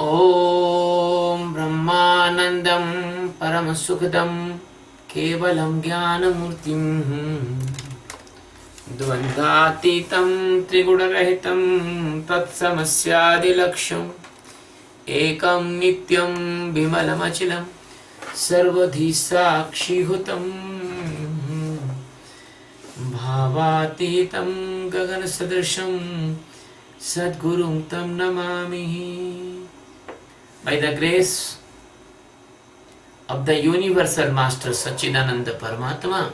ॐ ब्रह्मानन्दं परमसुखदं केवलं ज्ञानमूर्तिं द्वन्द्वातीतं त्रिगुणरहितं तत्समस्यादिलक्ष्यम् एकं नित्यं विमलमचलं सर्वधी साक्षीभूतं भावातीतं गगनसदृशं Sadgurum tam namami. By the grace of the Universal Master Sachidananda Paramatma,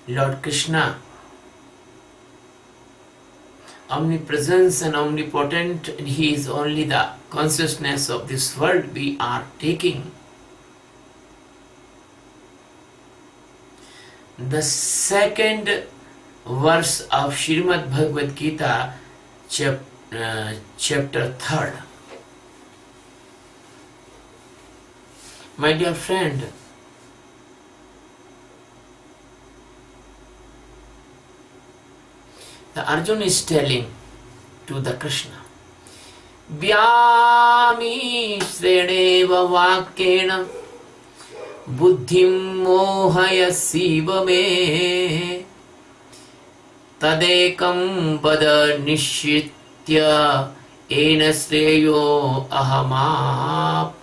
Lord Krishna, omnipresence and omnipotent, and He is only the consciousness of this world we are taking. The second verse of Srimad Bhagavad Gita, chapter 3rd. My dear friend, the Arjuna is telling to the Krishna, Vyami sreneva vakyena buddhim mohayasiva me Tadekam pada nishitya ena sreyo ahamapnuyam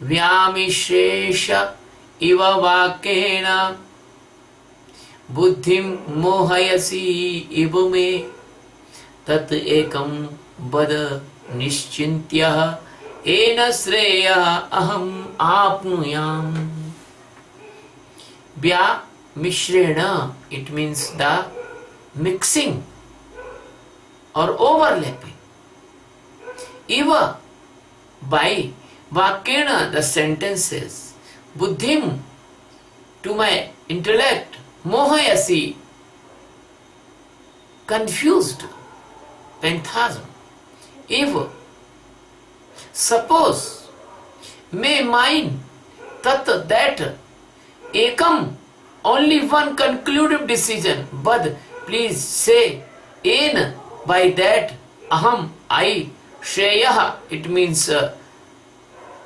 Vyamishresha iva vakena buddhim mohayasi ibume tat ekam pada nischintya ena sreya aham apnuyam Vya Mishrena, it means the mixing or overlapping. Eva, by Vakyena, the sentences, Buddhim, to my intellect, Mohayasi, confused, phantasm. Eva, suppose, may mine, tat, that, ekam, only one conclusive decision, but please say, in, by that, aham, I, shreya, it means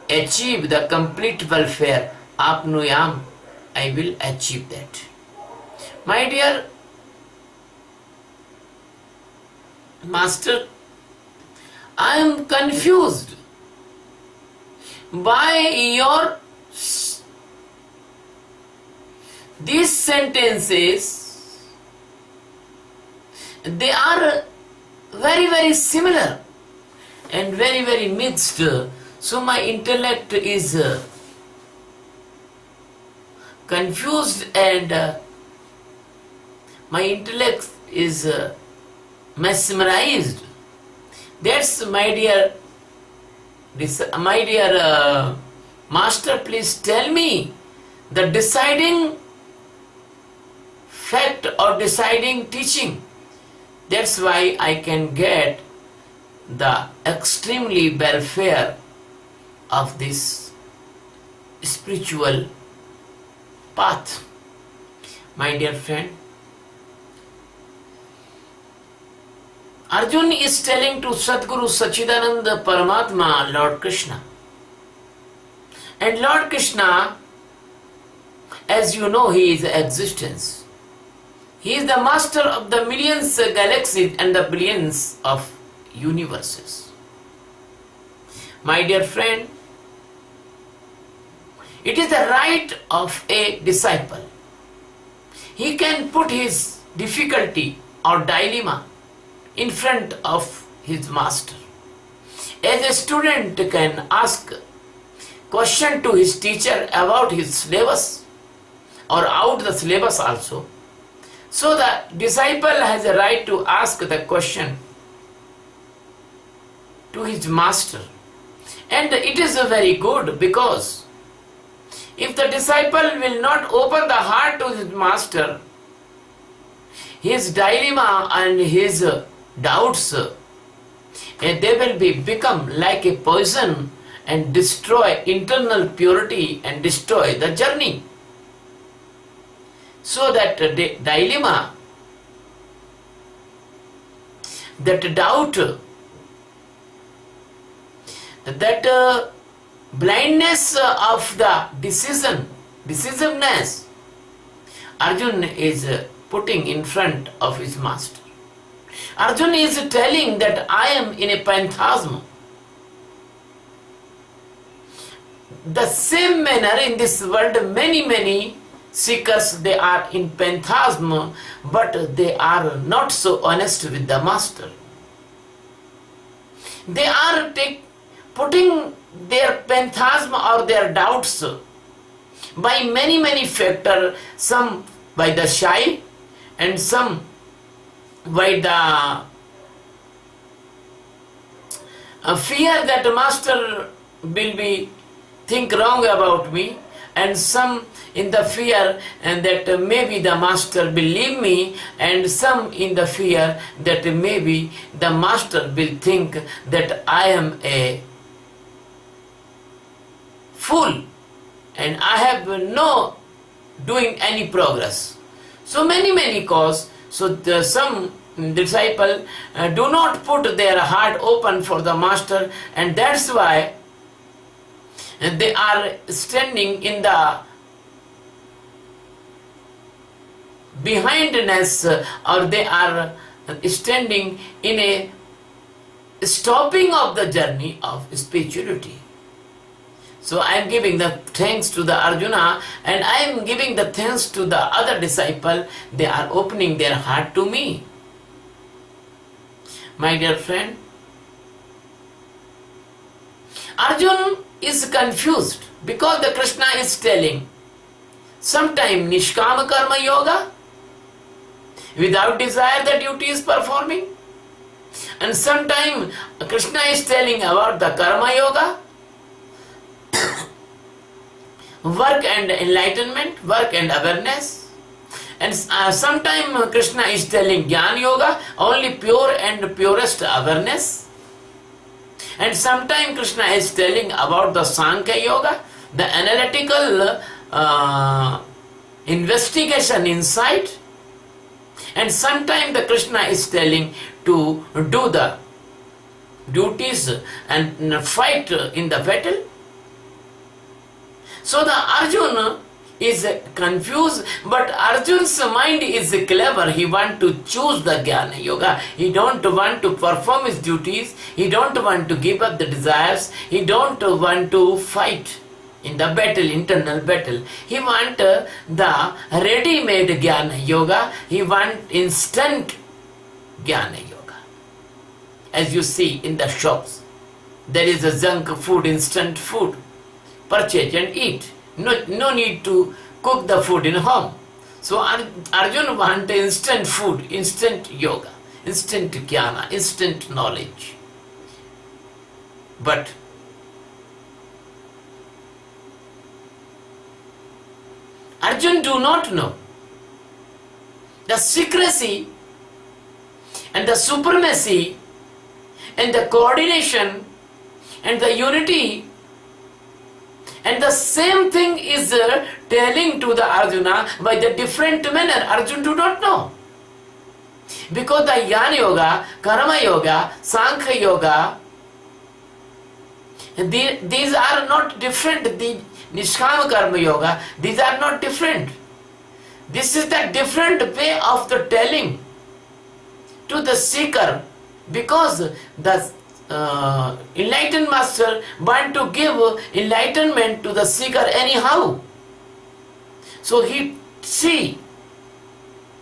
achieve the complete welfare, apnuyam, I will achieve that. My dear Master, I am confused by your these sentences, they are very, very similar and very, very mixed. So my intellect is confused and my intellect is mesmerized. That's my dear Master, please tell me the deciding fact or deciding teaching. That's why I can get the extremely welfare of this spiritual path. My dear friend, Arjuna is telling to Sadguru Sachidananda Paramatma, Lord Krishna. And Lord Krishna, as you know, He is existence. He is the master of the millions of galaxies and the billions of universes. My dear friend, it is the right of a disciple. He can put his difficulty or dilemma in front of his master. As a student can ask question to his teacher about his syllabus or out the syllabus also, so the disciple has a right to ask the question to his master. And it is very good, because if the disciple will not open the heart to his master, his dilemma and his doubts, they will become like a poison and destroy internal purity and destroy the journey. So that dilemma that doubt, that blindness of the decisiveness, Arjun is putting in front of his master. Arjun is telling that I am in a phantasm. The same manner in this world, many seekers, they are in phantasm, but they are not so honest with the master. They are putting their phantasm or their doubts by many factors, some by the shy and some by the fear that master will be think wrong about me, and some in the fear and that maybe the master will leave me, and some in the fear that maybe the master will think that I am a fool and I have no doing any progress. So many cause. So some disciple do not put their heart open for the master, and that's why they are standing in the behindness, or they are standing in a stopping of the journey of spirituality. So I am giving the thanks to the Arjuna, and I am giving the thanks to the other disciple. They are opening their heart to me. My dear friend, Arjun is confused because the Krishna is telling sometime Nishkama Karma Yoga, without desire the duty is performing, and sometime Krishna is telling about the Karma Yoga, work and enlightenment, work and awareness, and sometime Krishna is telling Jnana Yoga, only pure and purest awareness. And sometimes Krishna is telling about the Sankhya Yoga, the analytical investigation insight. And sometimes the Krishna is telling to do the duties and fight in the battle. So the Arjuna is confused, but Arjun's mind is clever. He wants to choose the Jnana Yoga. He don't want to perform his duties. He don't want to give up the desires. He don't want to fight in the battle, internal battle. He want the ready-made Jnana Yoga. He want instant Jnana Yoga. As you see in the shops, there is a junk food, instant food. Purchase and eat. No need to cook the food in home. So Arjuna wants instant food, instant yoga, instant jnana, instant knowledge. But Arjuna do not know the secrecy and the supremacy and the coordination and the unity. And the same thing is telling to the Arjuna by the different manner. Arjuna do not know. Because the Jnana Yoga, Karma Yoga, Sankhya Yoga, these are not different. The Nishkama Karma Yoga, these are not different. This is the different way of the telling to the seeker, because the enlightened master want to give enlightenment to the seeker anyhow. So he see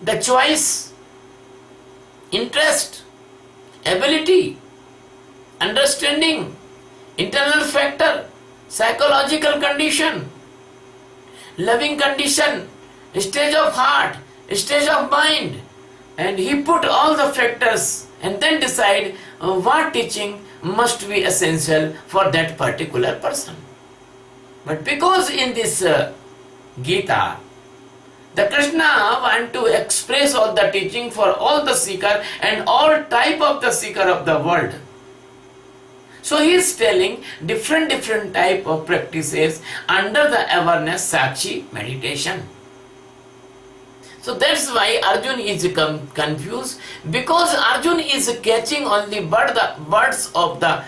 the choice, interest, ability, understanding, internal factor, psychological condition, loving condition, stage of heart, stage of mind, and he put all the factors and then decide what teaching must be essential for that particular person. But because in this Geeta, the Krishna want to express all the teaching for all the seeker and all type of the seeker of the world. So he is telling different type of practices under the awareness Sakshi meditation. So that's why Arjun is confused, because Arjun is catching only the words of the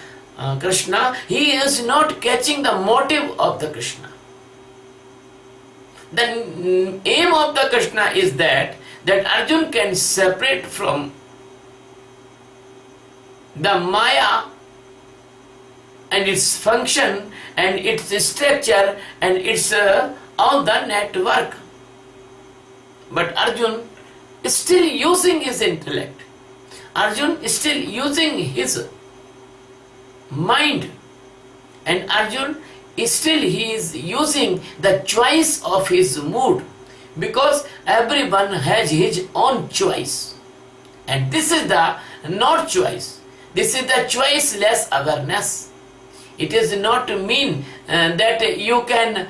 Krishna. He is not catching the motive of the Krishna. The aim of the Krishna is that Arjun can separate from the Maya and its function and its structure and its all the network. But Arjun is still using his intellect. Arjun is still using his mind. And Arjun is still he is using the choice of his mood, because everyone has his own choice. And this is the not choice. This is the choiceless awareness. It is not to mean that you can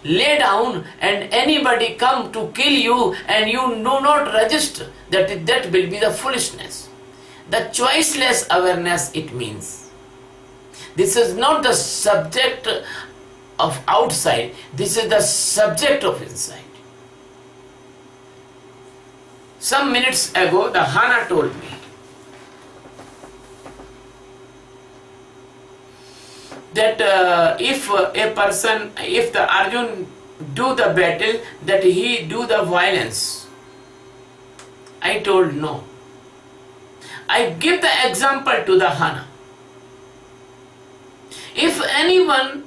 lay down and anybody come to kill you and you do not register. That will be the foolishness. The choiceless awareness it means. This is not the subject of outside. This is the subject of inside. Some minutes ago, the Hana told me that if the Arjun do the battle, that he do the violence. I told no. I give the example to the Hana. If anyone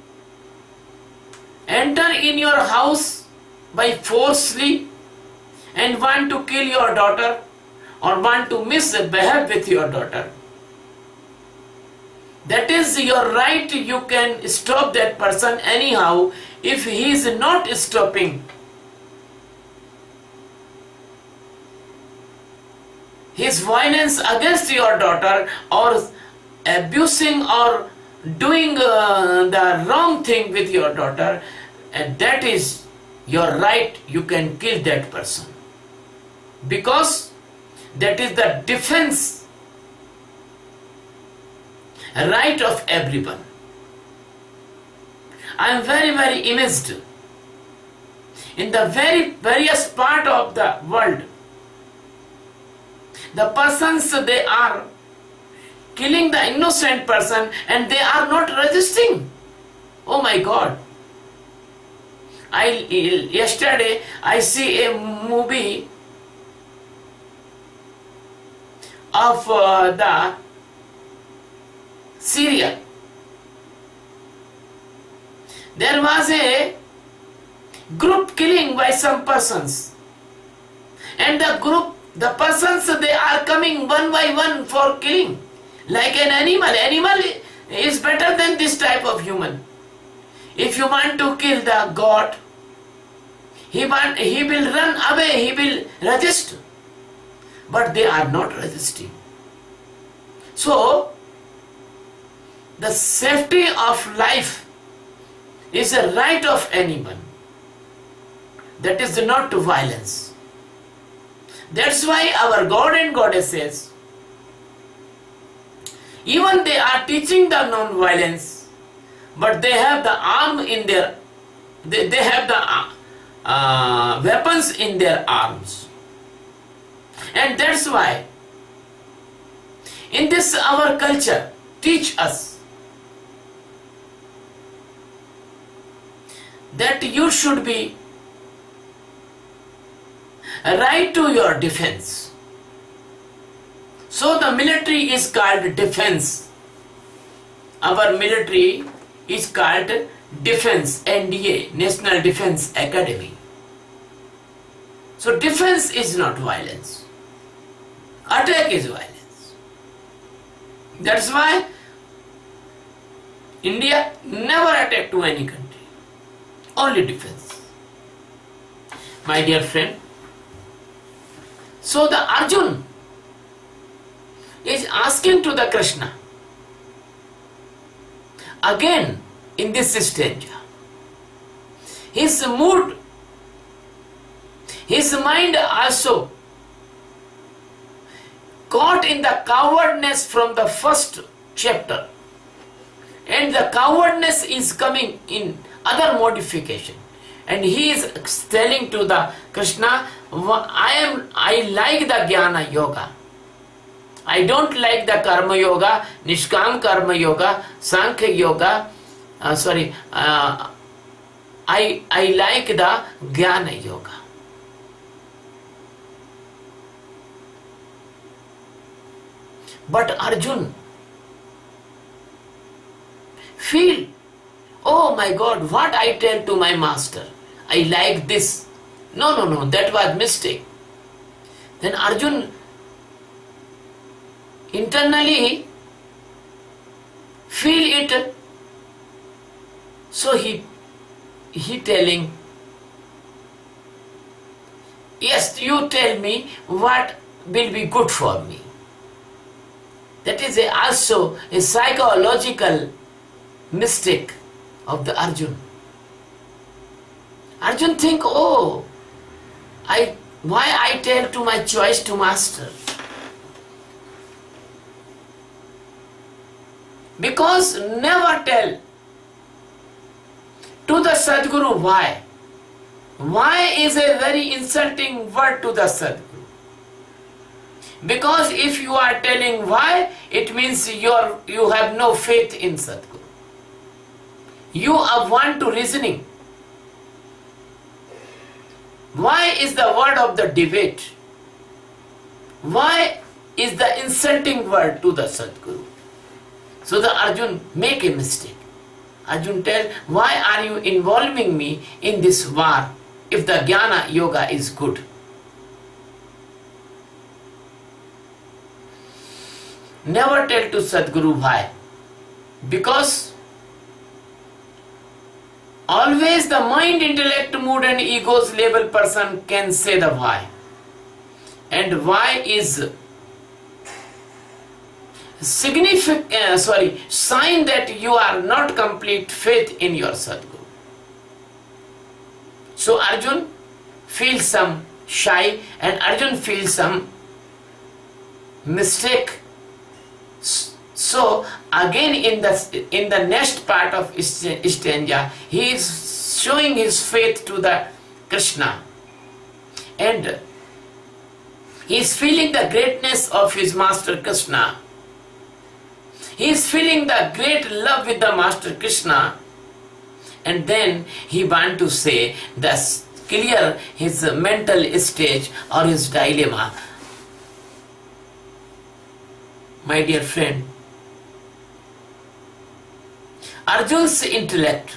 enter in your house by forcefully and want to kill your daughter or want to misbehave with your daughter, that is your right. You can stop that person anyhow. If he is not stopping his violence against your daughter or abusing or doing the wrong thing with your daughter, and that is your right. You can kill that person, because that is the defense right of everyone. I am very, very amazed. In the very various part of the world, the persons, they are killing the innocent person and they are not resisting. Oh my God. Yesterday I see a movie of the Syria. There was a group killing by some persons, and the persons, they are coming one by one for killing like an animal. Animal is better than this type of human. If you want to kill the God, he will run away, he will resist, but they are not resisting. So the safety of life is a right of anyone. That is not to violence. That's why our God and Goddesses, even they are teaching the non-violence, but they have the arm in their, they have the weapons in their arms. And that's why in this our culture teach us that you should be right to your defense. So the military is called defense. Our military is called defense, NDA, National Defense Academy. So defense is not violence. Attack is violence. That's why India never attacked to any country. Only defense. My dear friend, so the Arjun is asking to the Krishna again in this stanza. His mood, his mind also caught in the cowardness from the first chapter, and the cowardness is coming in other modification. And he is telling to the Krishna, I like the Jnana Yoga. I don't like the Karma Yoga, Nishkam Karma Yoga, Sankhya Yoga. I like the Jnana Yoga. But Arjun feel, oh my God, what I tell to my master, I like this. No, that was mistake. Then Arjun internally feel it. So he telling, yes, you tell me what will be good for me. That is also a psychological mistake of the Arjun. Arjun think, oh, why I tell to my choice to master? Because never tell to the Sadguru why. Why is a very insulting word to the Sadguru. Because if you are telling why, it means you have no faith in Sadguru. You are one to reasoning. Why is the word of the debate? Why is the insulting word to the Sadguru? So the Arjun make a mistake. Arjun tell, why are you involving me in this war if the Jnana Yoga is good? Never tell to Sadguru why. Because always the mind, intellect, mood and ego's level person can say the why. And why is sign that you are not complete faith in your Sadguru. So Arjun feels some shy and Arjun feels some mistake. So again in the next part of stanza, he is showing his faith to the Krishna, and he is feeling the greatness of his master Krishna. He is feeling the great love with the master Krishna, and then he wants to say, thus clear his mental stage or his dilemma. My dear friend, Arjun's intellect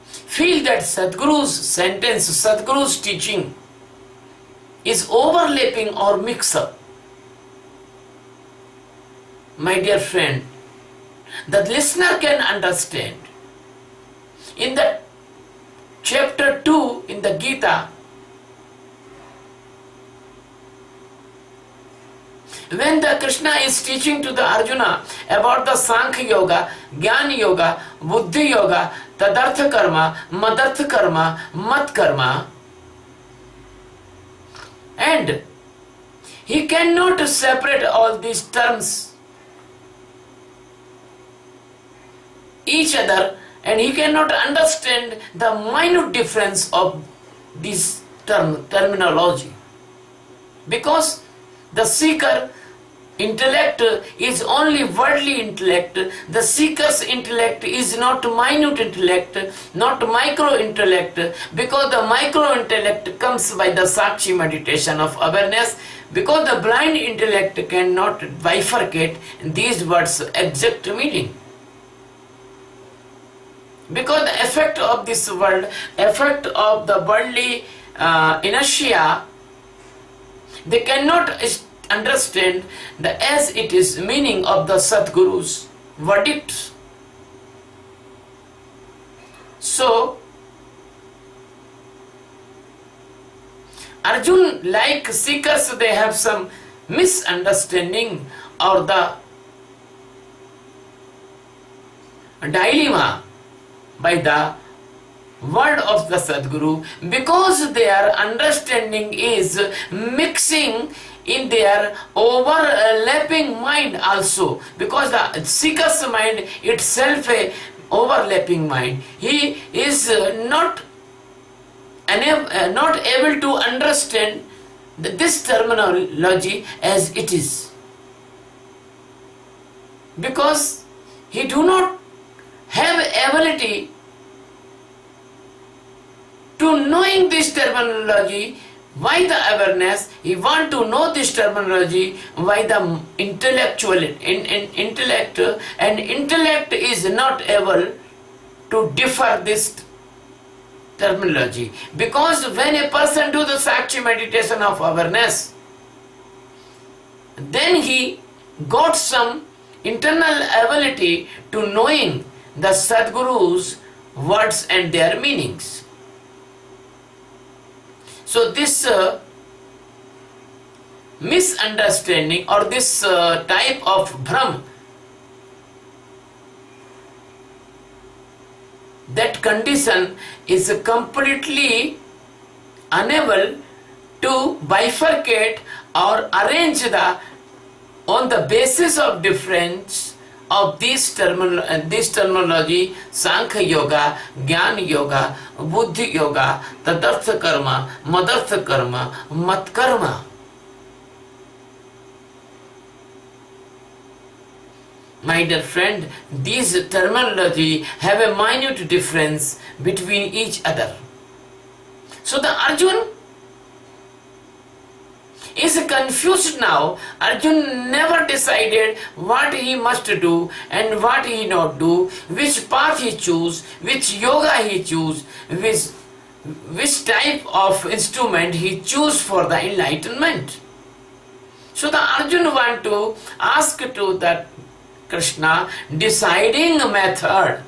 feel that Sadguru's sentence, Sadguru's teaching is overlapping or mix up. My dear friend, the listener can understand. In the chapter 2 in the Geeta, when the Krishna is teaching to the Arjuna about the Sankhya Yoga, Jnana Yoga, Buddhi Yoga, Tadartha Karma, Madartha Karma, Mat Karma, and he cannot separate all these terms each other, and he cannot understand the minute difference of this terminology, because the seeker intellect is only worldly intellect. The seeker's intellect is not minute intellect, not micro intellect, because the micro intellect comes by the Sakshi meditation of awareness, because the blind intellect cannot bifurcate these words' exact meaning. Because the effect of this world, effect of the worldly inertia, they cannot understand the as it is meaning of the Sadguru's verdict. So Arjun, like seekers, they have some misunderstanding or the dilemma by the word of the Sadguru, because their understanding is mixing in their overlapping mind also, because the seeker's mind itself a overlapping mind. He is not not able to understand this terminology as it is, because he do not have ability to knowing this terminology. Why the awareness? He want to know this terminology. Why the intellectual intellect, and intellect is not able to differ this terminology, because when a person do the Sakshi meditation of awareness, then he got some internal ability to knowing the Sadguru's words and their meanings. So this misunderstanding or this type of Brahm, that condition is completely unable to bifurcate or arrange on the basis of difference of this terminology, Sankhya Yoga, Jnana Yoga, Buddhi Yoga, Tadartha Karma, Madartha Karma, Mat Karma. My dear friend, these terminology have a minute difference between each other. So the Arjun is confused now. Arjun never decided what he must do and what he not do, which path he choose, which yoga he choose, which type of instrument he choose for the enlightenment. So the Arjun want to ask to that Krishna deciding method.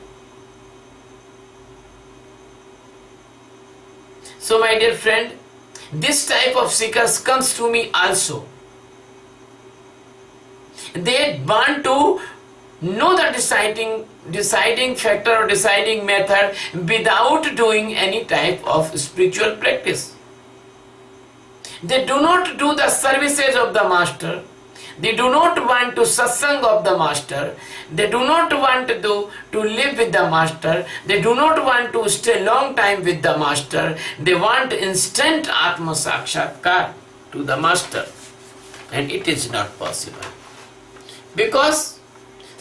So my dear friend, this type of seekers comes to me also. They want to know the deciding factor or deciding method without doing any type of spiritual practice. They do not do the services of the master. They do not want to satsang of the master. They do not want to live with the master. They do not want to stay long time with the master. They want instant Atma Sakshatkar to the master. And it is not possible. Because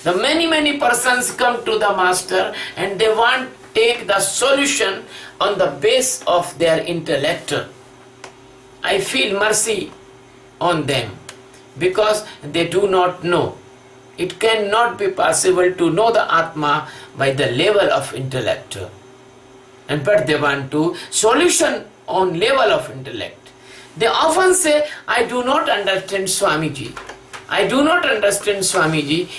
the many persons come to the master and they want to take the solution on the base of their intellect. I feel mercy on them, because they do not know. It cannot be possible to know the Atma by the level of intellect. But they want to solution on level of intellect. They often say, I do not understand Swamiji. I do not understand Swamiji.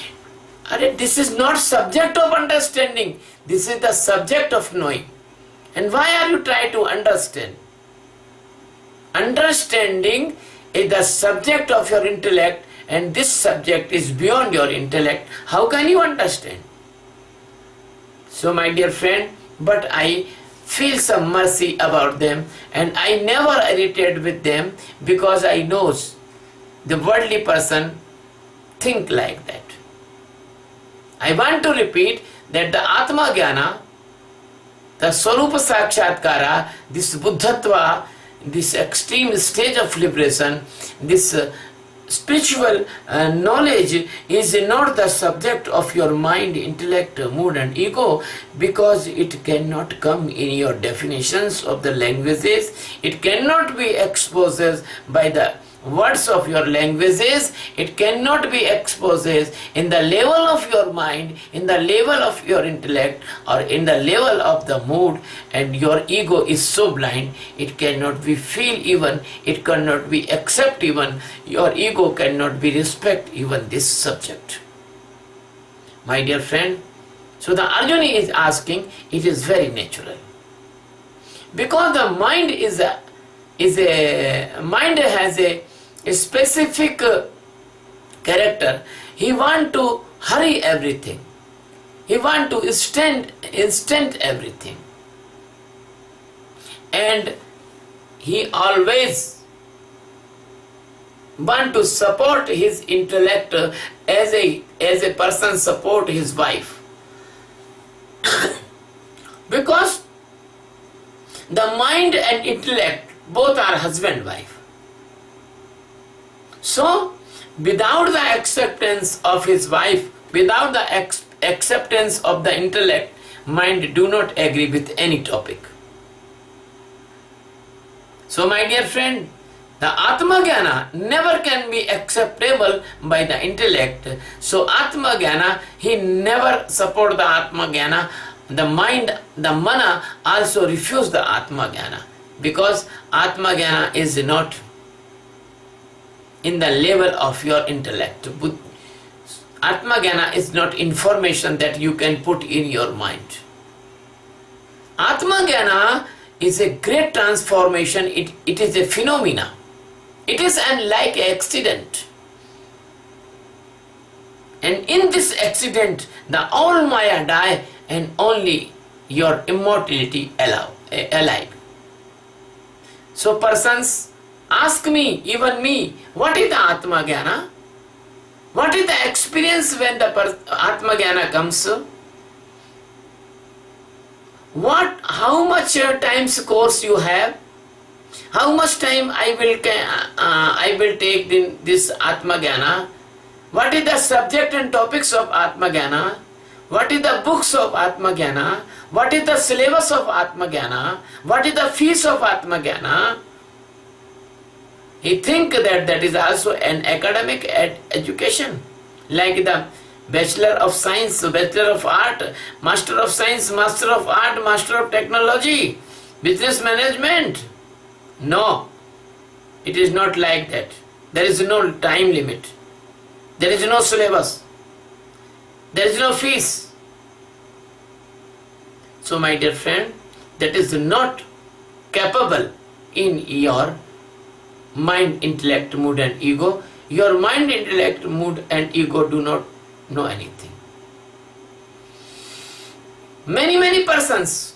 This is not subject of understanding. This is the subject of knowing. And why are you trying to understand? Understanding is the subject of your intellect, and this subject is beyond your intellect. How can you understand? So my dear friend, but I feel some mercy about them, and I never irritate with them, because I know the worldly person think like that. I want to repeat that the Atma Jnana, the Swarupa Sakshatkara, this Buddhatva, this extreme stage of liberation, this spiritual knowledge is not the subject of your mind, intellect, mood and ego, because it cannot come in your definitions of the languages. It cannot be exposed by the words of your languages. It cannot be exposed in the level of your mind, in the level of your intellect, or in the level of the mood, and your ego is so blind, it cannot be feel even, it cannot be accept even, your ego cannot be respect even this subject. My dear friend, so the Arjuna is asking, it is very natural. Because the mind mind has a specific character. He want to hurry everything. He want to instant everything. And he always want to support his intellect as a person support his wife. Because The mind and intellect both are husband-wife. So, without the acceptance of his wife, without the acceptance of the intellect, mind do not agree with any topic. So my dear friend, the Atma Jnana never can be acceptable by the intellect. So Atma Jnana, he never support the Atma Jnana. The mind, the mana also refuse the Atma Jnana, because Atma Jnana is not in the level of your intellect. Atma Jnana is not information that you can put in your mind. Atma Jnana is a great transformation. It is a phenomena. It is unlike an accident. And in this accident, the all Maya die and only your immortality alive. So persons ask me, even me, what is the Atma Jnana? What is the experience when the Atma Jnana comes? How much times course you have? How much time I will take this Atma Jnana? What is the subject and topics of Atma Jnana? What is the books of Atma Jnana? What is the syllabus of Atma Jnana? What is the fees of Atma Jnana? He think that is also an academic education, like the Bachelor of Science, Bachelor of Art, Master of Science, Master of Art, Master of Technology, Business Management. No, it is not like that. There is no time limit. There is no syllabus. There is no fees. So my dear friend, that is not capable in your mind, intellect, mood and ego. Your mind, intellect, mood and ego do not know anything. Many persons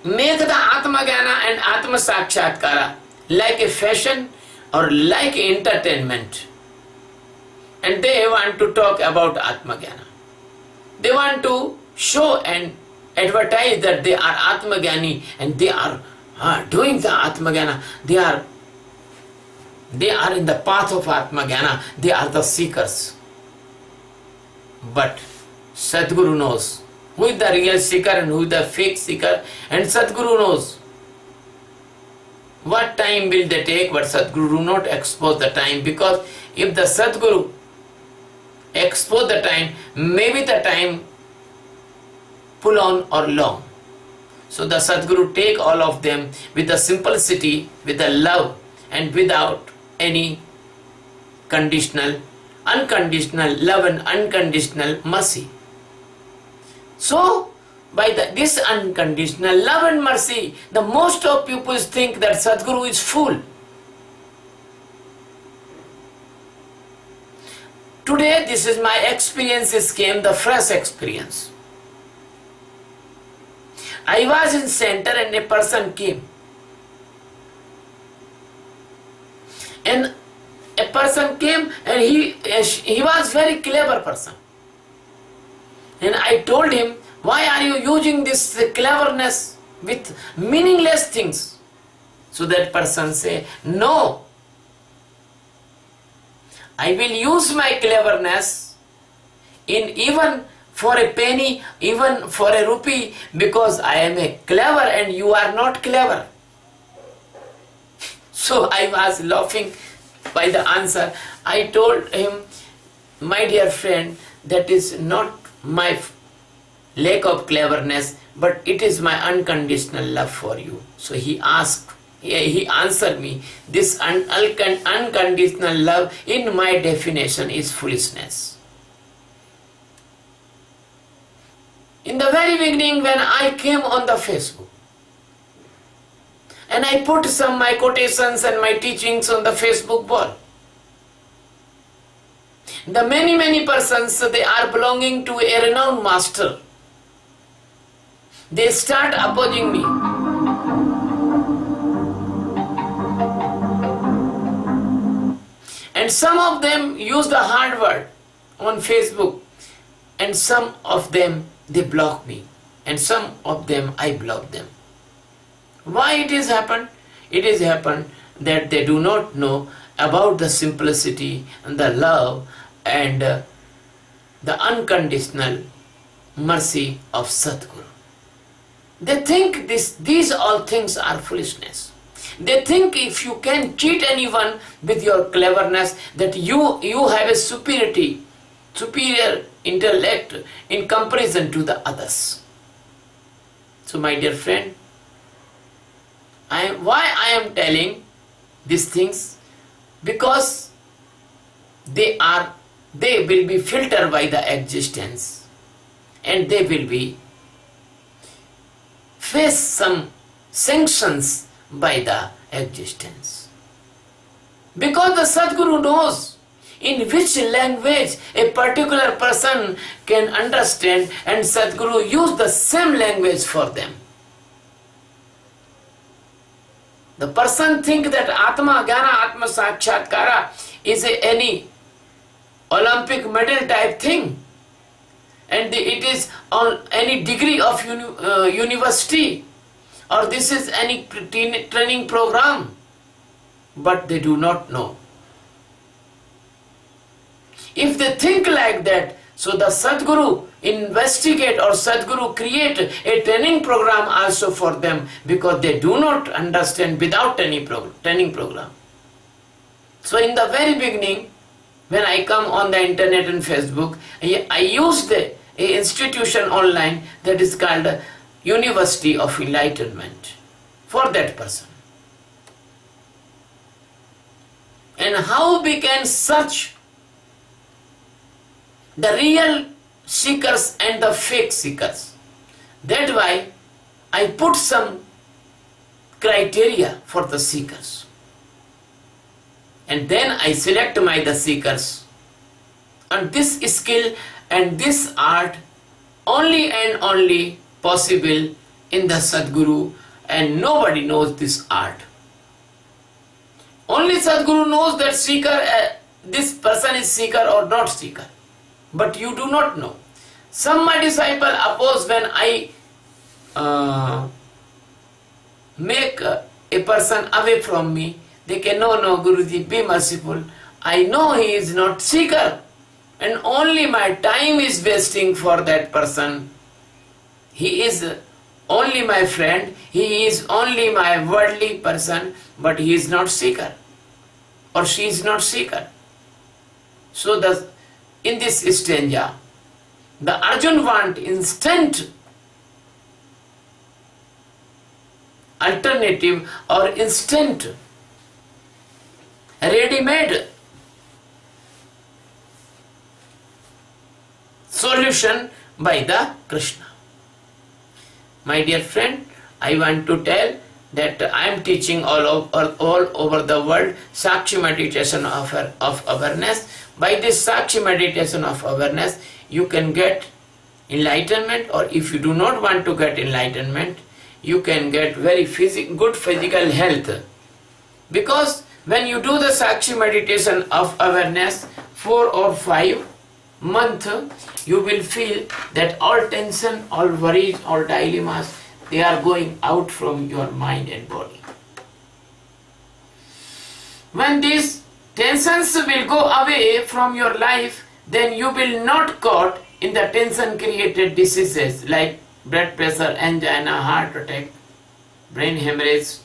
make the Atma Jnana and Atma Sakshatkara like a fashion or like entertainment. And they want to talk about Atma Jnana. They want to show and advertise that they are Atma Jnani and they are doing the Atma Jnana. They are in the path of Atma Jnana. They are the seekers. But Sadguru knows who is the real seeker and who is the fake seeker, and Sadguru knows what time will they take, but Sadguru do not expose the time, because if the Sadguru expose the time, maybe the time pull on or long. So the Sadguru take all of them with the simplicity, with the love and without any unconditional love and unconditional mercy. So, by this unconditional love and mercy, the most of people think that Sadguru is fool. Today, this is my experiences came, the fresh experience. I was in center and a person came. And a person came and he was very clever person. And I told him, why are you using this cleverness with meaningless things? So that person say, no, I will use my cleverness in even for a penny, even for a rupee, because I am a clever and you are not clever. So I was laughing by the answer. I told him, my dear friend, that is not my lack of cleverness, but it is my unconditional love for you. So he answered me, this unconditional love in my definition is foolishness. In the very beginning when I came on the Facebook, and I put some my quotations and my teachings on the Facebook wall, the many persons, they are belonging to a renowned master. They start opposing me. And some of them use the hard word on Facebook, and some of them they block me, and some of them I block them. Why it is happened? It is happened that they do not know about the simplicity and the love and the unconditional mercy of Sadguru. They think these all things are foolishness. They think if you can cheat anyone with your cleverness, that you have a superior intellect in comparison to the others. So my dear friend, why I am telling these things? Because they will be filtered by the existence, and they will be face some sanctions by the existence. Because the Sadguru knows in which language a particular person can understand, and Sadguru use the same language for them. The person think that Atma Jnana Atma Sakshatkara is any Olympic medal type thing, and it is on any degree of university, or this is any training program, but they do not know. If they think like that, so the Sadguru investigate or Sadguru create a training program also for them, because they do not understand without any training program. So in the very beginning, when I come on the internet and Facebook, I used a institution online that is called University of Enlightenment for that person. And how we can search the real seekers and the fake seekers. That's why I put some criteria for the seekers. And then I select the seekers. And this skill and this art only and only possible in the Sadguru, and nobody knows this art. Only Sadguru knows that seeker, this person is seeker or not seeker. But you do not know. Some my disciple oppose when I make a person away from me. They can, no, Guruji, be merciful. I know he is not seeker, and only my time is wasting for that person. He is only my friend, he is only my worldly person, but he is not seeker, or she is not seeker. So in this stanza, the Arjun want instant alternative or instant ready-made solution by the Krishna. My dear friend, I want to tell that I am teaching all over the world Sakshi meditation of awareness. By this Sakshi meditation of awareness, you can get enlightenment, or if you do not want to get enlightenment, you can get very good physical health. Because when you do the Sakshi meditation of awareness 4 or 5 months, you will feel that all tension, all worries, all dilemmas, they are going out from your mind and body. When these tensions will go away from your life, then you will not caught in the tension created diseases like blood pressure, angina, heart attack, brain hemorrhage,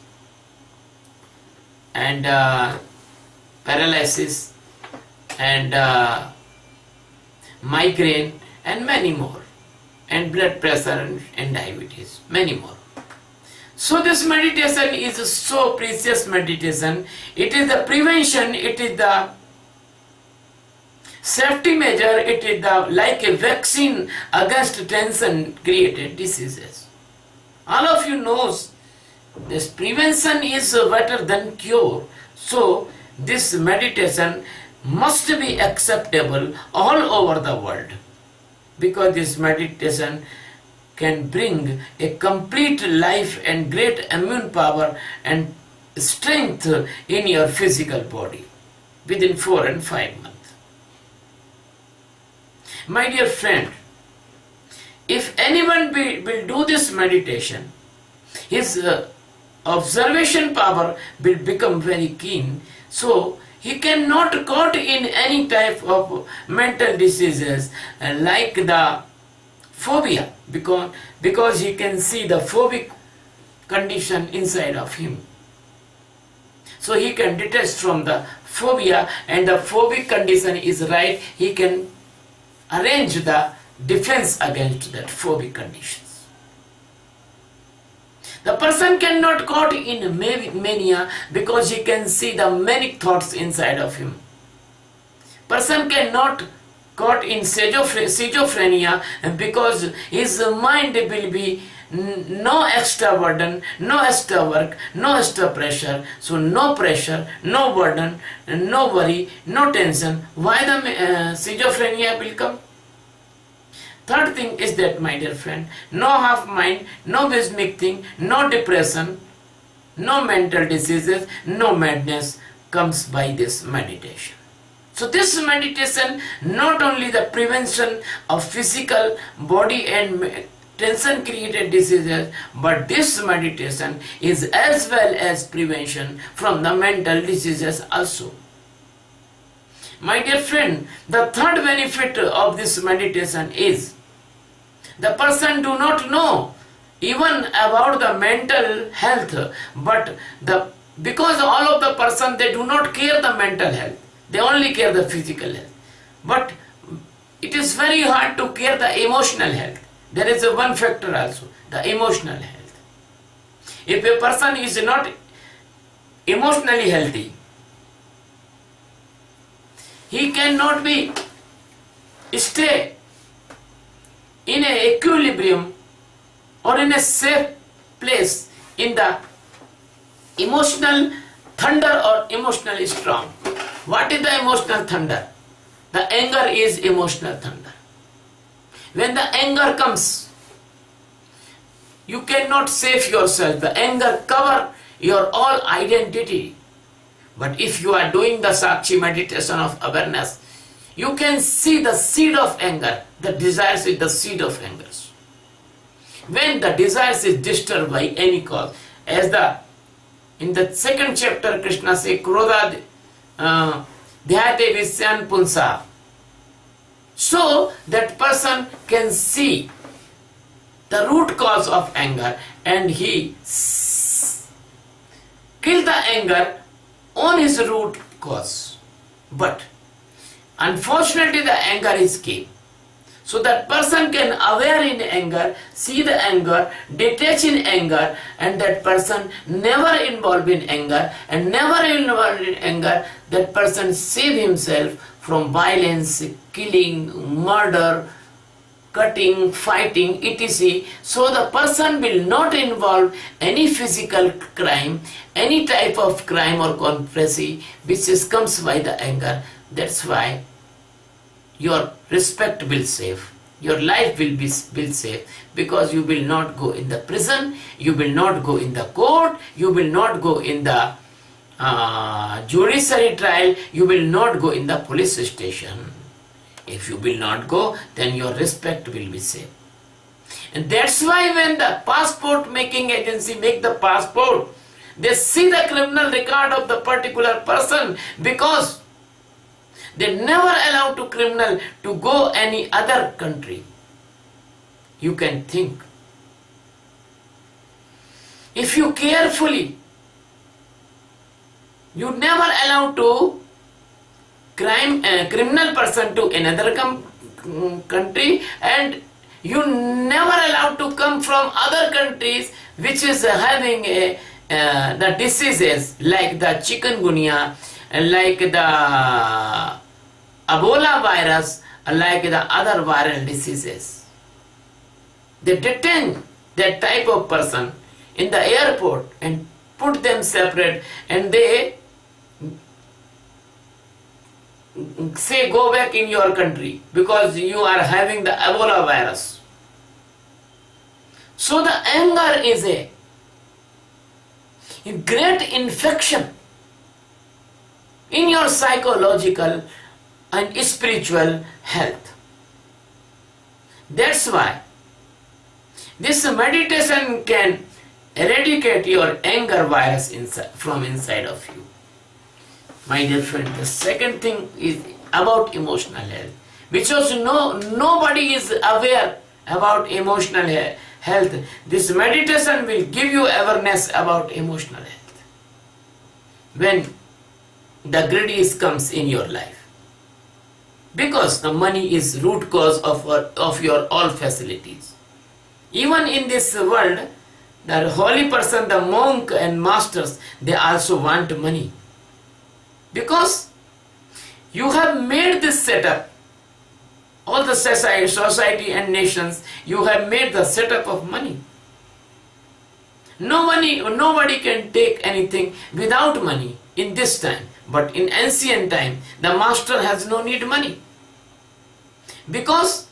and paralysis, and migraine, and many more, and blood pressure and diabetes, many more. So this meditation is a so precious meditation. It is the prevention, it is the safety measure, it is like a vaccine against tension created diseases. All of you knows this prevention is better than cure. So this meditation must be acceptable all over the world, because this meditation can bring a complete life and great immune power and strength in your physical body within 4 and 5 months. My dear friend, if anyone will do this meditation, his observation power will become very keen. So he cannot caught in any type of mental diseases like the phobia, because he can see the phobic condition inside of him. So he can detach from the phobia, and the phobic condition is right, he can arrange the defense against that phobic conditions. The person cannot caught in mania because he can see the manic thoughts inside of him. Person cannot caught in schizophrenia because his mind will be no extra burden, no extra work, no extra pressure. So no pressure, no burden, no worry, no tension. Why the schizophrenia will come? Third thing is that, my dear friend, no half mind, no bismic thing, no depression, no mental diseases, no madness comes by this meditation. So this meditation, not only the prevention of physical body and tension created diseases, but this meditation is as well as prevention from the mental diseases also. My dear friend, the third benefit of this meditation is the person do not know even about the mental health, but because all of the person, they do not care the mental health, they only care the physical health. But it is very hard to care the emotional health. There is one factor also, the emotional health. If a person is not emotionally healthy, he cannot stay in a equilibrium or in a safe place in the emotional thunder or emotional storm. What is the emotional thunder? The anger is emotional thunder. When the anger comes, you cannot save yourself. The anger cover your all identity. But if you are doing the Sakshi meditation of awareness, you can see the seed of anger. The desires is the seed of anger. When the desires is disturbed by any cause, as in the second chapter Krishna says, Krodha dhyate visyan punsa. So that person can see the root cause of anger, and he kill the anger on his root cause. But unfortunately the anger is killed. So that person can aware in anger, see the anger, detach in anger, and that person never involved in anger, and never involved in anger, that person save himself from violence, killing, murder, cutting, fighting, etc. So the person will not involve any physical crime, any type of crime or conspiracy which comes by the anger. That's why your respect will save, your life will save, because you will not go in the prison, you will not go in the court, you will not go in the judiciary trial, you will not go in the police station. If you will not go, then your respect will be saved. And that's why when the passport making agency make the passport, they see the criminal record of the particular person, because they never allow to criminal to go any other country. You can think. If you carefully, you never allow to criminal person to another country, and you never allow to come from other countries which is having the diseases like the chikungunya, like the Ebola virus, like the other viral diseases. They detain that type of person in the airport and put them separate, and they say go back in your country because you are having the Ebola virus. So the anger is a great infection in your psychological and spiritual health. That's why this meditation can eradicate your anger virus from inside of you. My dear friend, the second thing is about emotional health, because nobody is aware about emotional health. This meditation will give you awareness about emotional health. When the greed comes in your life, because the money is root cause of your all facilities. Even in this world, the holy person, the monk and masters, they also want money. Because you have made this setup, all the society and nations, you have made the setup of money. Nobody can take anything without money in this time. But in ancient time, the master has no need money. Because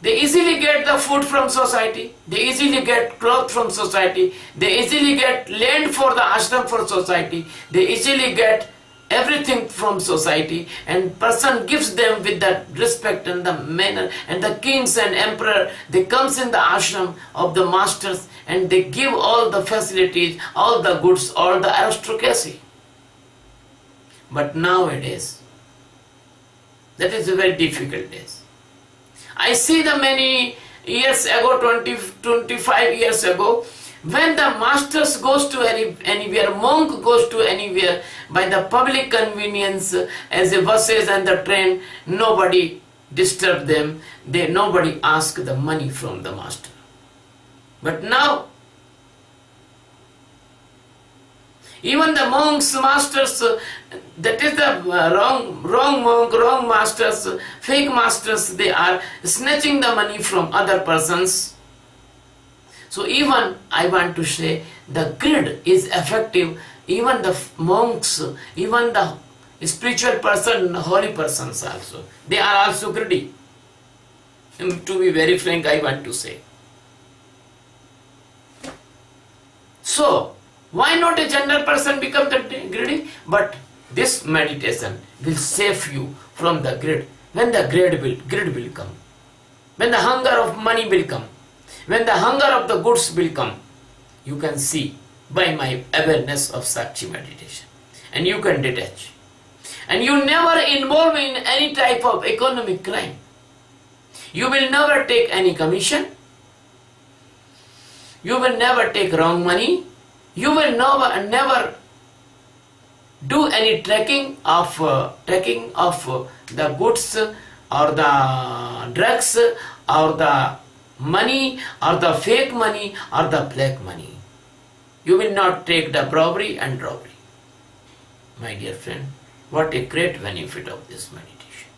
they easily get the food from society, they easily get clothes from society, they easily get land for the ashram for society, they easily get everything from society, and person gives them with that respect and the manner, and the kings and emperor, they comes in the ashram of the masters and they give all the facilities, all the goods, all the aristocracy. But nowadays, that is a very difficult days. I see the many years ago, 25 years ago, when the masters goes to anywhere, monk goes to anywhere, by the public convenience as the buses and the train, nobody disturb them, nobody ask the money from the master. But now, even the monks, masters, that is the wrong monk, wrong masters, fake masters, they are snatching the money from other persons. So even I want to say, the greed is effective. Even the monks, even the spiritual person, holy persons also, they are also greedy. To be very frank, I want to say. So, why not a general person become the greedy? But this meditation will save you from the greed. When the greed will come, when the hunger of money will come, when the hunger of the goods will come, you can see by my awareness of Sakshi meditation, and you can detach. And you never involve in any type of economic crime. You will never take any commission. You will never take wrong money. You will never do any tracking of the goods or the drugs or the money or the fake money or the black money. You will not take the robbery and robbery. My dear friend, what a great benefit of this meditation.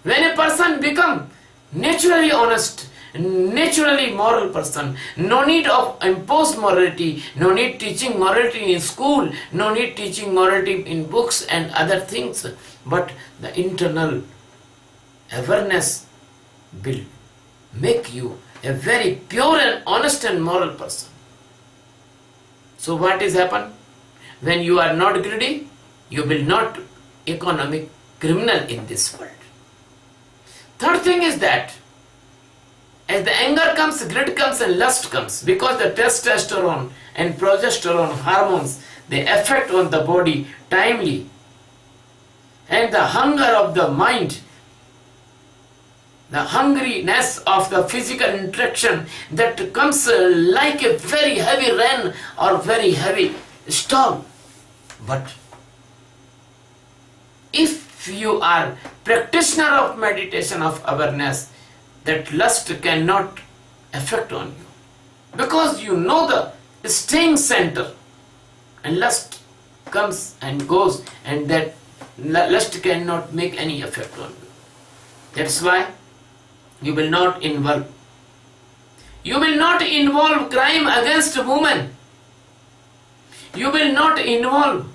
When a person become naturally honest, naturally moral person, no need of imposed morality, no need teaching morality in school, no need teaching morality in books and other things, but the internal awareness will make you a very pure and honest and moral person. So what is happen? When you are not greedy, you will not economic criminal in this world. Third thing is that as the anger comes, greed comes and lust comes, because the testosterone and progesterone hormones, they affect on the body timely, and the hunger of the mind, the hungriness of the physical interaction, that comes like a very heavy rain or very heavy storm. But if you are practitioner of meditation of awareness, that lust cannot affect on you, because you know the staying center, and lust comes and goes, and that lust cannot make any effect on you. That's why you will not involve. You will not involve crime against women. You will not involve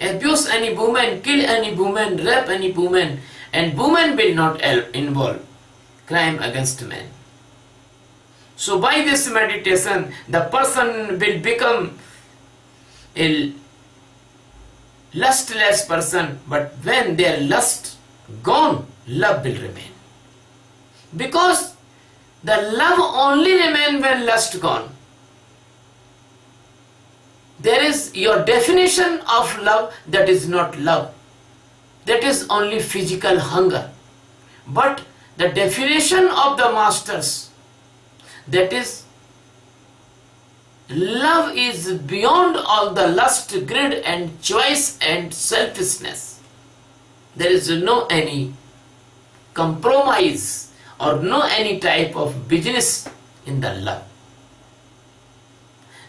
abuse any woman, kill any woman, rape any woman, and woman will not involve crime against men. So by this meditation, the person will become a lustless person, but when their lust gone, love will remain. Because The love only remains when lust gone. There is your definition of love, that is not love. That is only physical hunger. But the definition of the masters, that is, love is beyond all the lust, greed and choice and selfishness. There is no any compromise or no any type of business in the love.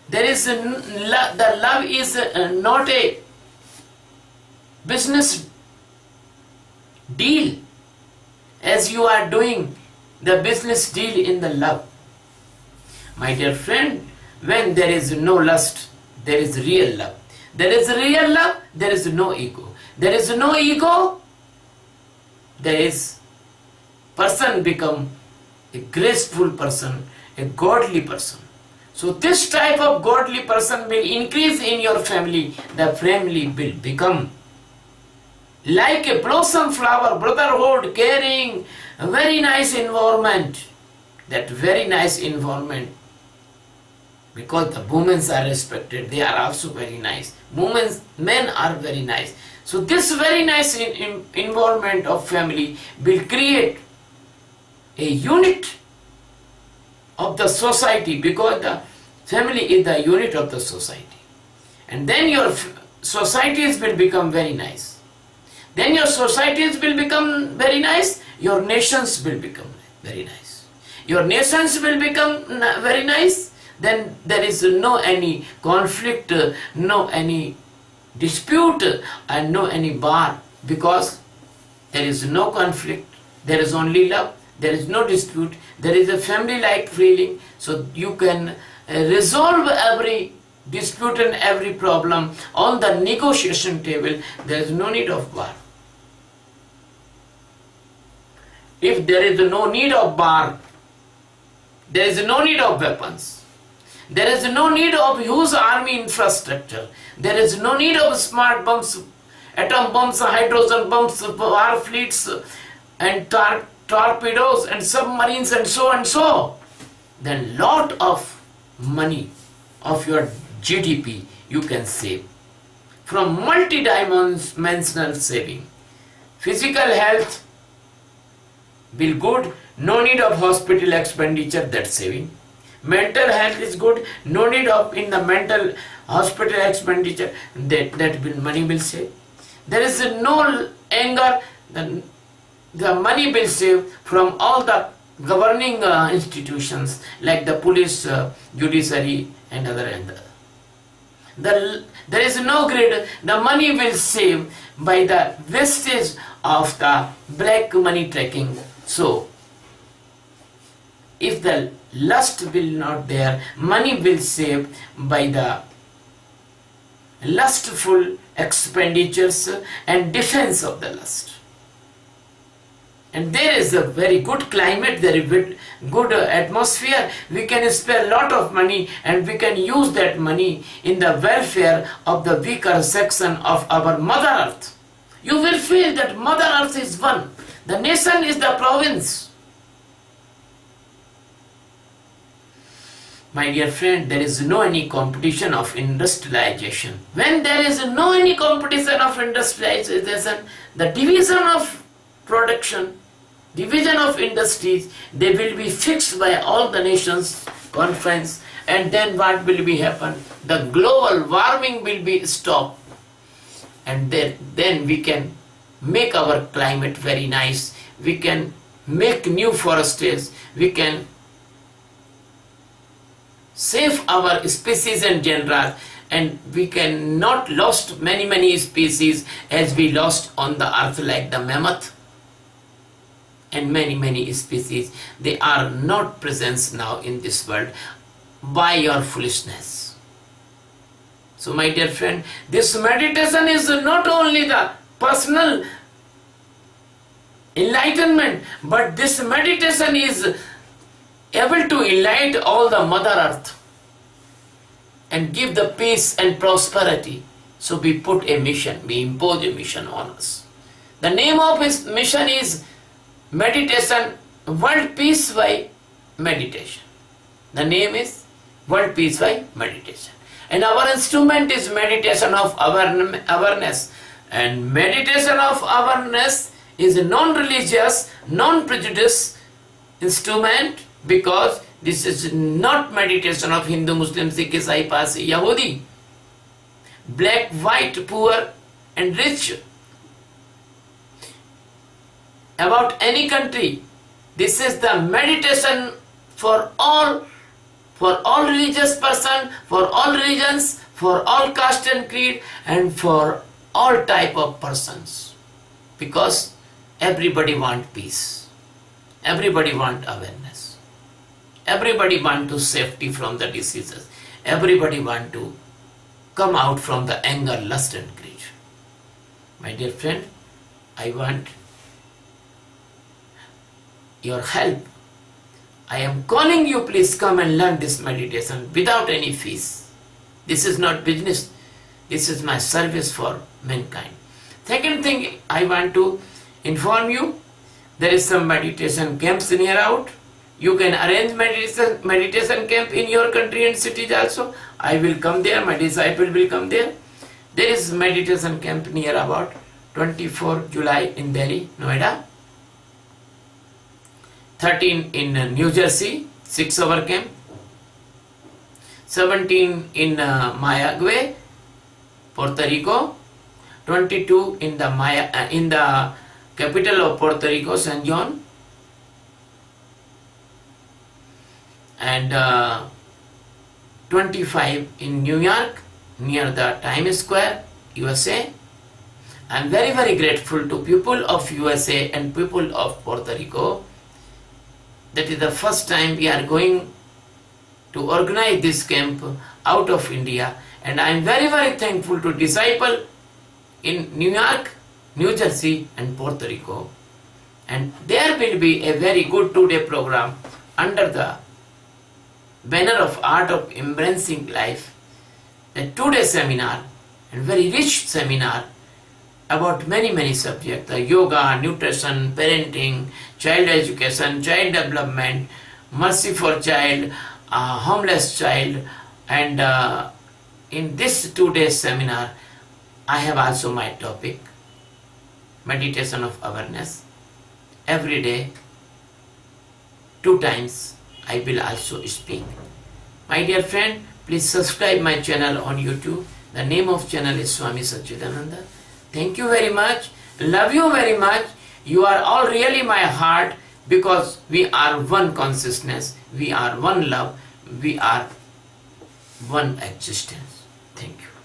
There is the love is not a business deal as you are doing the business deal in the love. My dear friend, when there is no lust, there is real love. There is real love, there is no ego. There is no ego, there is person become a graceful person, a godly person. So this type of godly person will increase in your family. The family will become like a blossom flower, brotherhood, caring, a very nice environment. That very nice environment, because the women are respected, they are also very nice. Men are very nice. So this very nice environment of family will create a unit of the society, because the family is the unit of the society. And then your societies will become very nice. Then your societies will become very nice, your nations will become very nice. Your nations will become very nice, then there is no any conflict, no any dispute and no any bar, because there is no conflict, there is only love. There is no dispute, there is a family-like feeling, so you can resolve every dispute and every problem on the negotiation table. There is no need of bar. If there is no need of bar, there is no need of weapons. There is no need of huge army infrastructure. There is no need of smart bombs, atom bombs, hydrogen bombs, war fleets and torpedoes and submarines and so. Then lot of money of your GDP you can save from multi-dimensional saving. Physical health will good, no need of hospital expenditure, that's saving. Mental health is good, no need of in the mental hospital expenditure, that will money will save. There is no anger, the money will save from all the governing institutions like the police, judiciary and other. There is no greed, the money will save by the wastage of the black money tracking. So if the lust will not there, money will save by the lustful expenditures and defense of the lust. And there is a very good climate, very good atmosphere. We can spare a lot of money and we can use that money in the welfare of the weaker section of our Mother Earth. You will feel that Mother Earth is one. The nation is the province. My dear friend, there is no any competition of industrialization. When there is no any competition of industrialization, the division of production, division of industries, they will be fixed by all the nations conference, and then what will be happen? The global warming will be stopped, and then we can make our climate very nice. We can make new forests. We can save our species and genera, and we can not lost many species as we lost on the earth, like the mammoth and many species. They are not present now in this world by your foolishness. So my dear friend, this meditation is not only the personal enlightenment, but this meditation is able to enlighten all the Mother Earth and give the peace and prosperity. So we put a mission, we impose a mission on us. The name of his mission is Meditation World Peace by meditation. The name is World Peace by Meditation. And our instrument is meditation of awareness. And meditation of awareness is a non-religious, non-prejudice instrument, because this is not meditation of Hindu, Muslim, Sikh, Isai, Parsi, Yahudi, black, white, poor and rich, about any country. This is the meditation for all religious person, for all religions, for all caste and creed, and for all type of persons, because everybody want peace, everybody want awareness, everybody want to safety from the diseases, everybody want to come out from the anger, lust and greed. My dear friend, I want your help. I am calling you, please come and learn this meditation without any fees. This is not business. This is my service for mankind. Second thing I want to inform you, there is some meditation camps near out. You can arrange meditation camp in your country and cities also. I will come there, my disciple will come there. There is meditation camp near about 24 July in Delhi, Noida. 13 in New Jersey, 6-hour camp. 17 in Mayagüe, Puerto Rico. 22 in the capital of Puerto Rico, San Juan. And 25 in New York, near the Times Square, USA. I am very, very grateful to people of USA and people of Puerto Rico. That is the first time we are going to organize this camp out of India, and I am very, very thankful to disciple in New York, New Jersey and Puerto Rico. And there will be a very good 2-day program under the banner of Art of Embracing Life, a 2-day seminar, and very rich seminar about many subjects, the yoga, nutrition, parenting, child education, child development, mercy for child, homeless child. And in this 2-day seminar, I have also my topic, meditation of awareness. Every day, 2 times, I will also speak. My dear friend, please subscribe my channel on YouTube. The name of channel is Swami Satchidananda. Thank you very much. Love you very much. You are all really my heart, because we are one consciousness, we are one love, we are one existence. Thank you.